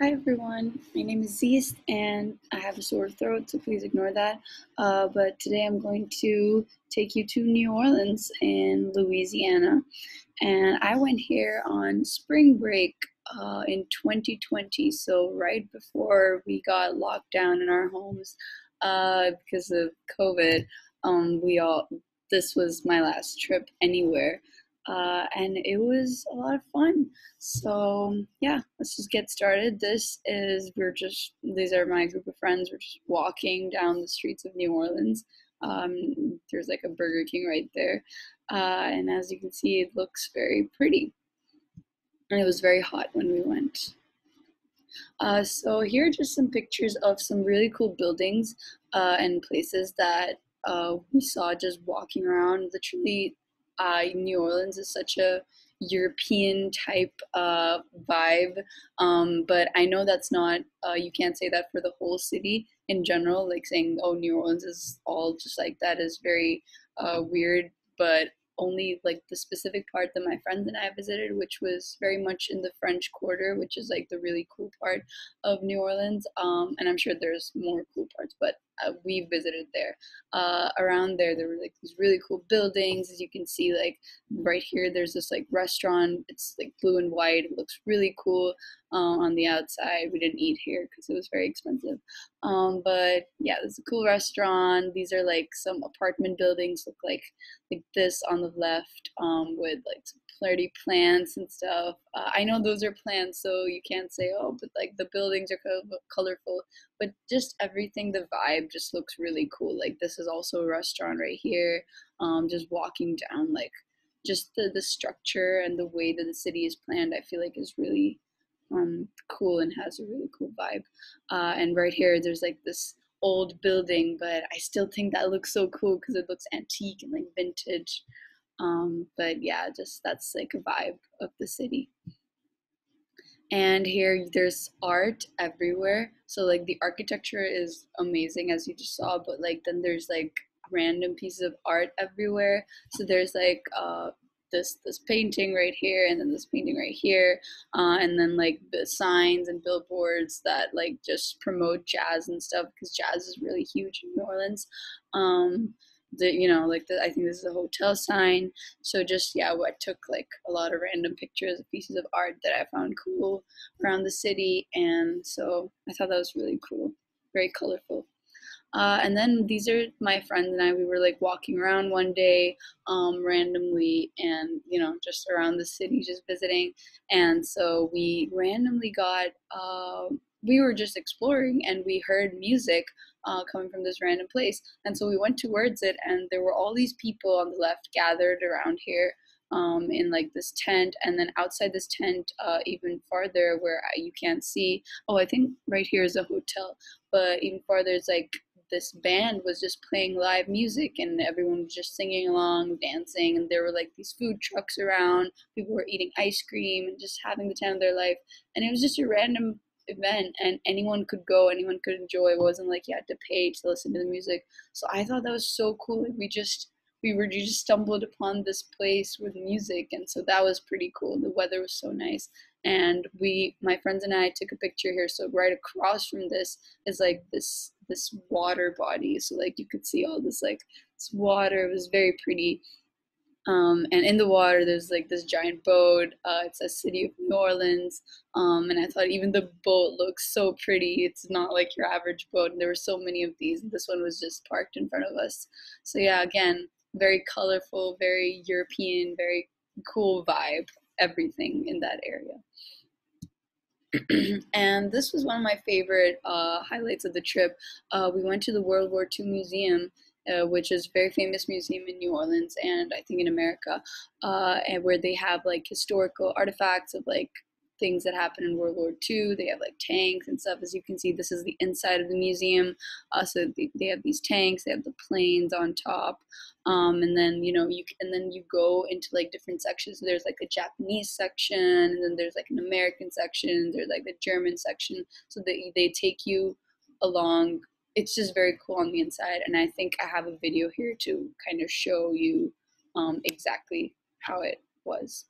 Hi everyone, my name is Zeest and I have a sore throat, so please ignore that. But today I'm going to take you to New Orleans in Louisiana. And I went here on spring break in 2020, so right before we got locked down in our homes because of COVID. We all This was my last trip anywhere, and it was a lot of fun. So yeah, let's just get started. These are my group of friends. We're just walking down the streets of New Orleans. There's like a Burger King right there, and as you can see, it looks very pretty. And it was very hot when we went. So here are just some pictures of some really cool buildings and places that we saw just walking around. Literally, New Orleans is such a European type vibe, but I know that's not, you can't say that for the whole city in general. Like saying, oh, New Orleans is all just like that is very weird, but only like the specific part that my friends and I visited, which was very much in the French Quarter, which is like the really cool part of New Orleans. And I'm sure there's more cool parts, but we visited there. Around there, there were like these really cool buildings. As you can see, like right here, there's this like restaurant. It's like blue and white. It looks really cool on the outside. We didn't eat here because it was very expensive. But yeah, it's a cool restaurant. These are like some apartment buildings, look like this on the left, with like some pretty plants and stuff. I know those are plants, so you can't say, oh, but like the buildings are kind of colorful, but just everything, the vibe just looks really cool. Like this is also a restaurant right here. Just walking down, like just the structure and the way that the city is planned, I feel like is really cool and has a really cool vibe. And right here, there's like this old building, but I still think that looks so cool because it looks antique and like vintage. But yeah, just that's like a vibe of the city. And here there's art everywhere. So like the architecture is amazing as you just saw, but like then there's like random pieces of art everywhere. So there's like this painting right here, and then this painting right here, and then like the signs and billboards that like just promote jazz and stuff because jazz is really huge in New Orleans. I think this is a hotel sign. So just yeah, I took like a lot of random pictures of pieces of art that I found cool around the city, and so I thought that was really cool, very colorful. And then these are my friends and I. We were like walking around one day randomly, and just around the city, just visiting. And so we randomly got. We were just exploring, and we heard music coming from this random place. And so we went towards it, and there were all these people on the left gathered around here in like this tent, and then outside this tent, even farther where you can't see. Oh, I think right here is a hotel, but even farther, it's like this band was just playing live music and everyone was just singing along, dancing, and there were like these food trucks around. People were eating ice cream and just having the time of their life. And it was just a random event and anyone could go, anyone could enjoy. It wasn't like you had to pay to listen to the music. So I thought that was so cool. Like you just stumbled upon this place with music, and so that was pretty cool. The weather was so nice, and my friends and I took a picture here. So right across from this is like this water body, so like you could see all this water. It was very pretty. And in the water there's like this giant boat. It says City of New Orleans. And I thought even the boat looks so pretty. It's not like your average boat, and there were so many of these, and this one was just parked in front of us. So yeah, again, very colorful, very European, very cool vibe, everything in that area. And this was one of my favorite highlights of the trip. We went to the World War II Museum, which is a very famous museum in New Orleans and I think in America, and where they have like historical artifacts of like things that happened in World War II. They have like tanks and stuff. As you can see, this is the inside of the museum. So they have these tanks, they have the planes on top. And then and then you go into like different sections. So there's like a Japanese section, and then there's like an American section, there's like the German section. So they take you along. It's just very cool on the inside, and I think I have a video here to kind of show you exactly how it was.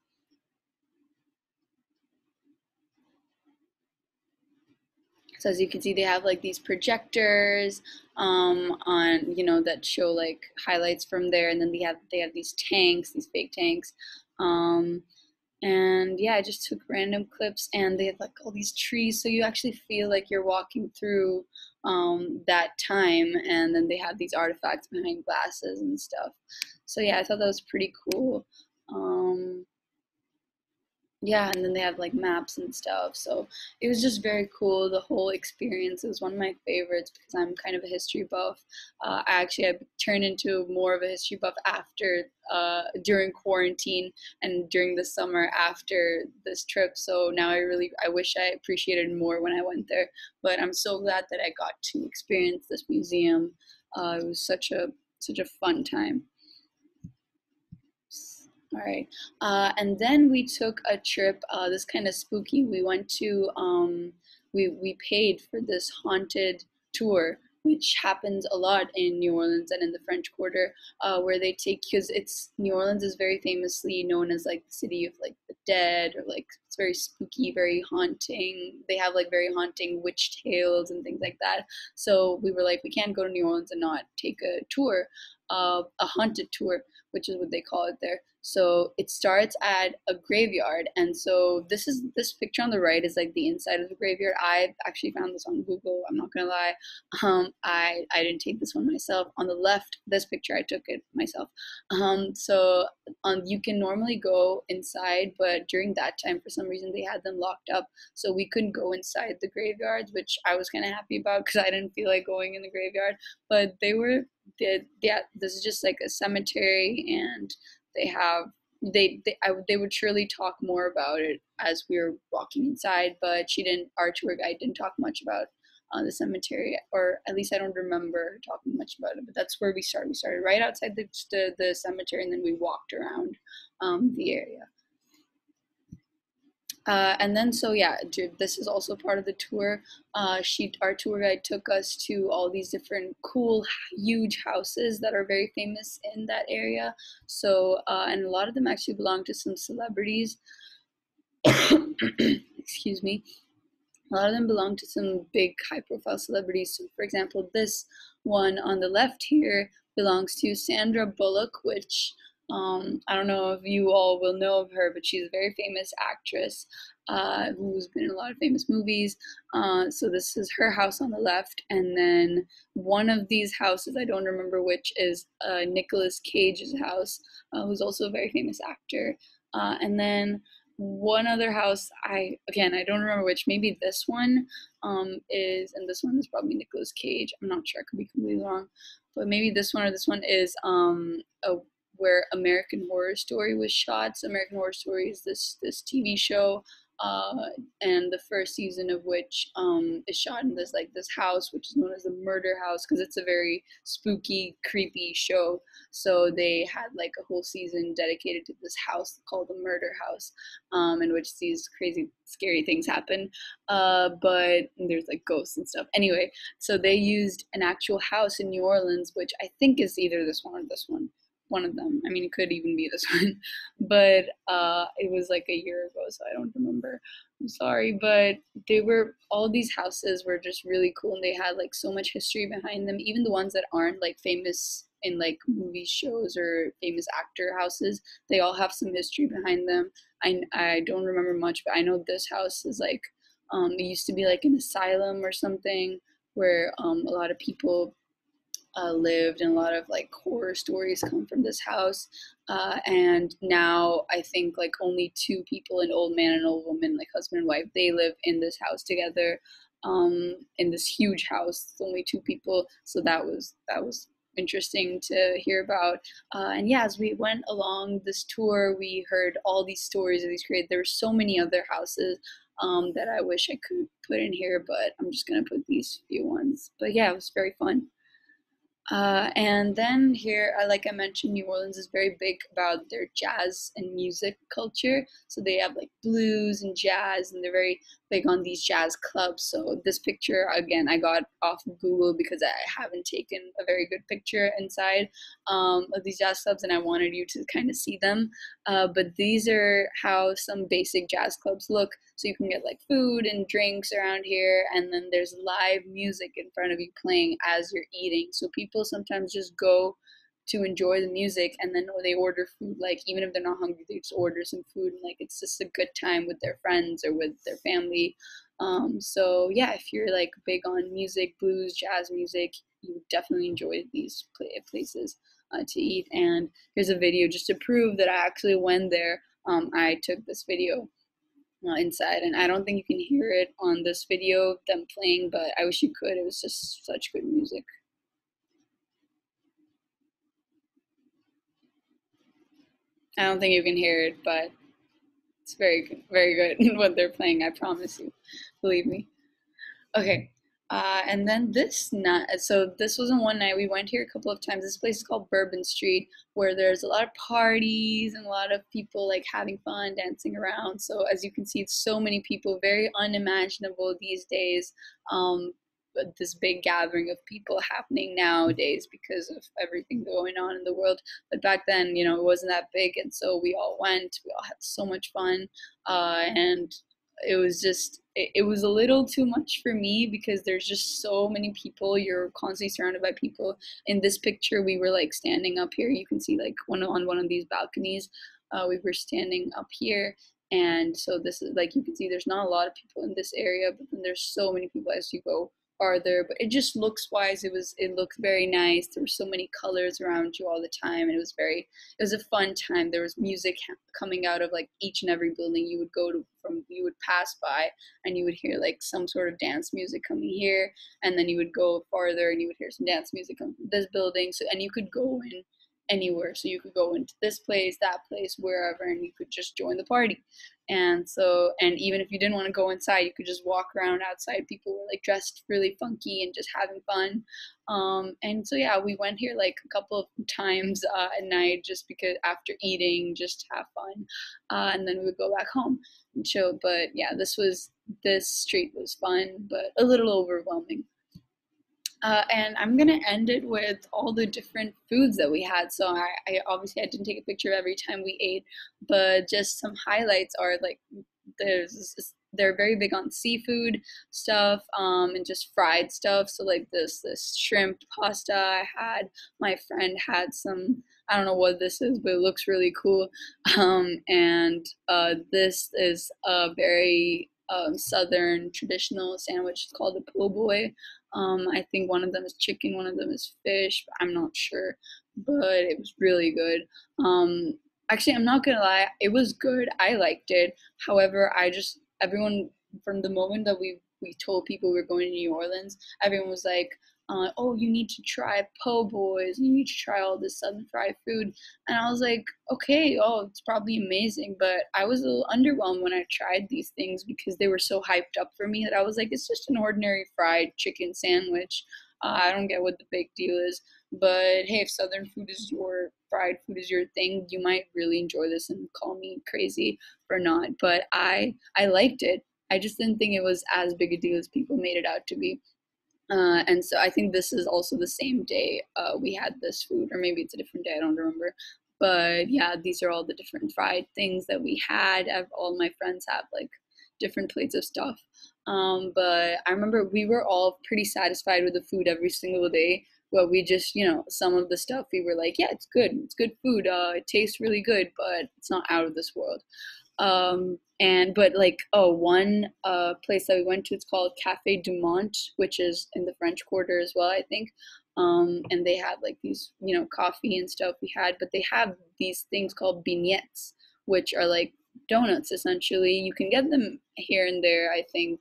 So as you can see, they have like these projectors on, that show like highlights from there, and then they have these tanks, these fake tanks. Um, and yeah, I just took random clips, and they have like all these trees, so you actually feel like you're walking through that time. And then they have these artifacts behind glasses and stuff. So yeah, I thought that was pretty cool. Um, yeah, and then they have like maps and stuff. So it was just very cool. The whole experience is one of my favorites because I'm kind of a history buff. I turned into more of a history buff after during quarantine and during the summer after this trip. So now I wish I appreciated more when I went there. But I'm so glad that I got to experience this museum. It was such a fun time. All right. And then we took a trip, this kind of spooky. We paid for this haunted tour, which happens a lot in New Orleans and in the French Quarter, where they take, because New Orleans is very famously known as like the city of like the dead, or like it's very spooky, very haunting. They have like very haunting witch tales and things like that. So we were like, we can't go to New Orleans and not take a tour, a haunted tour, which is what they call it there. So it starts at a graveyard, and so this picture on the right is like the inside of the graveyard. I actually found this on Google. I'm not gonna lie. I didn't take this one myself. On the left, this picture I took it myself. So you can normally go inside, but during that time, for some reason, they had them locked up, so we couldn't go inside the graveyards, which I was kind of happy about because I didn't feel like going in the graveyard. But they were did yeah. This is just like a cemetery, and they have they would surely talk more about it as we were walking inside, but she didn't our tour guide didn't talk much about the cemetery, or at least I don't remember talking much about it. But that's where we started right outside the cemetery, and then we walked around the area. And then, so yeah, dude, this is also part of the tour. Our tour guide took us to all these different cool, huge houses that are very famous in that area. So, and a lot of them actually belong to some celebrities. Excuse me. A lot of them belong to some big high profile celebrities. So, for example, this one on the left here belongs to Sandra Bullock, which I don't know if you all will know of her, but she's a very famous actress who's been in a lot of famous movies. So, this is her house on the left. And then one of these houses, I don't remember which, is Nicolas Cage's house, who's also a very famous actor. And then one other house, I don't remember which. Maybe this one and this one is probably Nicolas Cage. I'm not sure. I could be completely wrong, but maybe this one or this one is where American Horror Story was shot. So American Horror Story is this TV show, uh, and the first season of which is shot in this house, which is known as the Murder House, because it's a very spooky, creepy show. So they had like a whole season dedicated to this house called the Murder House, in which these crazy, scary things happen. But there's like ghosts and stuff. Anyway, so they used an actual house in New Orleans, which I think is either this one or this one of them. I mean, it could even be this one, but it was like a year ago, so I don't remember. I'm sorry, but all these houses were just really cool, and they had like so much history behind them. Even the ones that aren't like famous in like movie shows or famous actor houses, they all have some history behind them. I don't remember much, but I know this house is like it used to be like an asylum or something where a lot of people lived, and a lot of like horror stories come from this house. And now I think like only two people, an old man and an old woman, like husband and wife, they live in this house together, in this huge house. It's only two people, so that was interesting to hear about. And yeah, as we went along this tour, we heard all these stories of these created. There were so many other houses that I wish I could put in here, but I'm just gonna put these few ones. But yeah, it was very fun. And then here, like I mentioned, New Orleans is very big about their jazz and music culture. So they have like blues and jazz, and they're very big on these jazz clubs. So this picture, again, I got off of Google because I haven't taken a very good picture inside of these jazz clubs, and I wanted you to kind of see them. But these are how some basic jazz clubs look. So you can get like food and drinks around here, and then there's live music in front of you playing as you're eating. So people sometimes just go to enjoy the music, and then they order food. Like even if they're not hungry, they just order some food, and like it's just a good time with their friends or with their family. So yeah, if you're like big on music, blues, jazz music, you would definitely enjoy these places to eat. And here's a video just to prove that I actually went there. I took this video inside, and I don't think you can hear it on this video of them playing, but I wish you could. It was just such good music. I don't think you can hear it, but it's very good what they're playing. I promise you, believe me. Okay. And then this night, so this wasn't one night. We went here a couple of times. This place is called Bourbon Street, where there's a lot of parties and a lot of people like having fun, dancing around. So as you can see, it's so many people, very unimaginable these days. But this big gathering of people happening nowadays because of everything going on in the world. But back then, it wasn't that big, and so we all went. We all had so much fun, and it was just it was a little too much for me because there's just so many people. You're constantly surrounded by people. In this picture, we were like standing up here. You can see like one of these balconies. We were standing up here, and so this is like you can see there's not a lot of people in this area, but then there's so many people as you go farther. But it just looks wise. It looked very nice. There were so many colors around you all the time, and it was a fun time. There was music coming out of like each and every building you would go to from you would pass by, and you would hear like some sort of dance music coming here, and then you would go farther and you would hear some dance music coming from this building. So and you could go in anywhere. So you could go into this place, that place, wherever, and you could just join the party. And even if you didn't want to go inside, you could just walk around outside. People were like dressed really funky and just having fun. And so yeah, we went here like a couple of times at night just because after eating, just to have fun. And then we would go back home and chill. But yeah, this street was fun, but a little overwhelming. And I'm gonna end it with all the different foods that we had. So I obviously I didn't take a picture of every time we ate, but just some highlights are like they're very big on seafood stuff, and just fried stuff. So like this shrimp pasta I had. My friend had some. I don't know what this is, but it looks really cool. And this is a very southern traditional sandwich. It's called a po' boy. I think one of them is chicken, one of them is fish, but I'm not sure. But it was really good. Actually, I'm not gonna lie, it was good. I liked it. However, everyone from the moment that we told people we were going to New Orleans, everyone was like, "Oh, you need to try po' boys. You need to try all this southern fried food." And I was like, "Okay, oh, it's probably amazing." But I was a little underwhelmed when I tried these things because they were so hyped up for me that I was like, "It's just an ordinary fried chicken sandwich. I don't get what the big deal is." But hey, if southern food is your fried food is your thing, you might really enjoy this and call me crazy for not. But I liked it. I just didn't think it was as big a deal as people made it out to be. And so I think this is also the same day we had this food, or maybe it's a different day, I don't remember. But yeah, these are all the different fried things that we had. All my friends have like different plates of stuff. But I remember we were all pretty satisfied with the food every single day. But we just, some of the stuff we were like, yeah, it's good. It's good food. It tastes really good, but it's not out of this world. And but like one place that we went to, it's called Cafe Du Monde, which is in the French Quarter as well, I think. And they have like these coffee and stuff we had, but they have these things called beignets, which are like donuts essentially. You can get them here and there, I think.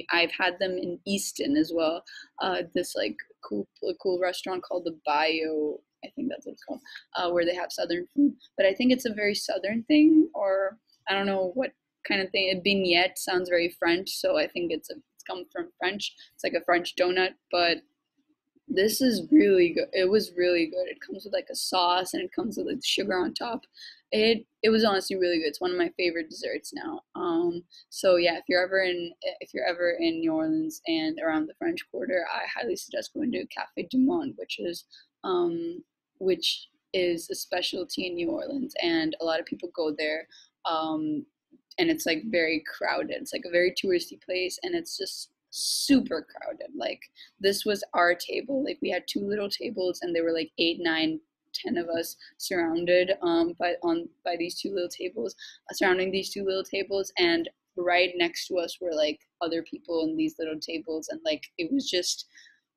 I've had them in Easton as well. This like cool restaurant called the Bio, I think that's what it's called, where they have southern food. But I think it's a very southern thing, or I don't know what kind of thing. A beignet sounds very French, so I think it's come from French. It's like a French donut, but This is really good. It was really good. It comes with like a sauce and it comes with like sugar on top. It was honestly really good. It's one of my favorite desserts now. So yeah, if you're ever in New Orleans and around the French Quarter, I highly suggest going to Cafe du Monde, um which is a specialty in New Orleans, and a lot of people go there. Um, and it's like very crowded. It's like a very touristy place, and it's just super crowded. Like this was our table. Like we had two little tables, and there were like eight, nine, 10 of us surrounded by these two little tables, surrounding these two little tables, and right next to us were like other people in these little tables, and like it was just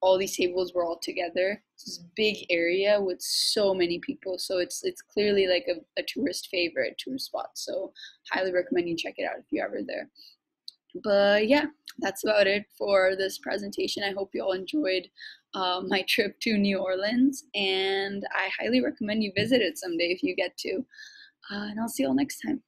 all these tables were all together. It's this big area with so many people, so it's clearly like a tourist favorite, tourist spot. So highly recommend you check it out if you're ever there. But yeah, that's about it for this presentation. I hope you all enjoyed my trip to New Orleans, and I highly recommend you visit it someday if you get to. And I'll see you all next time.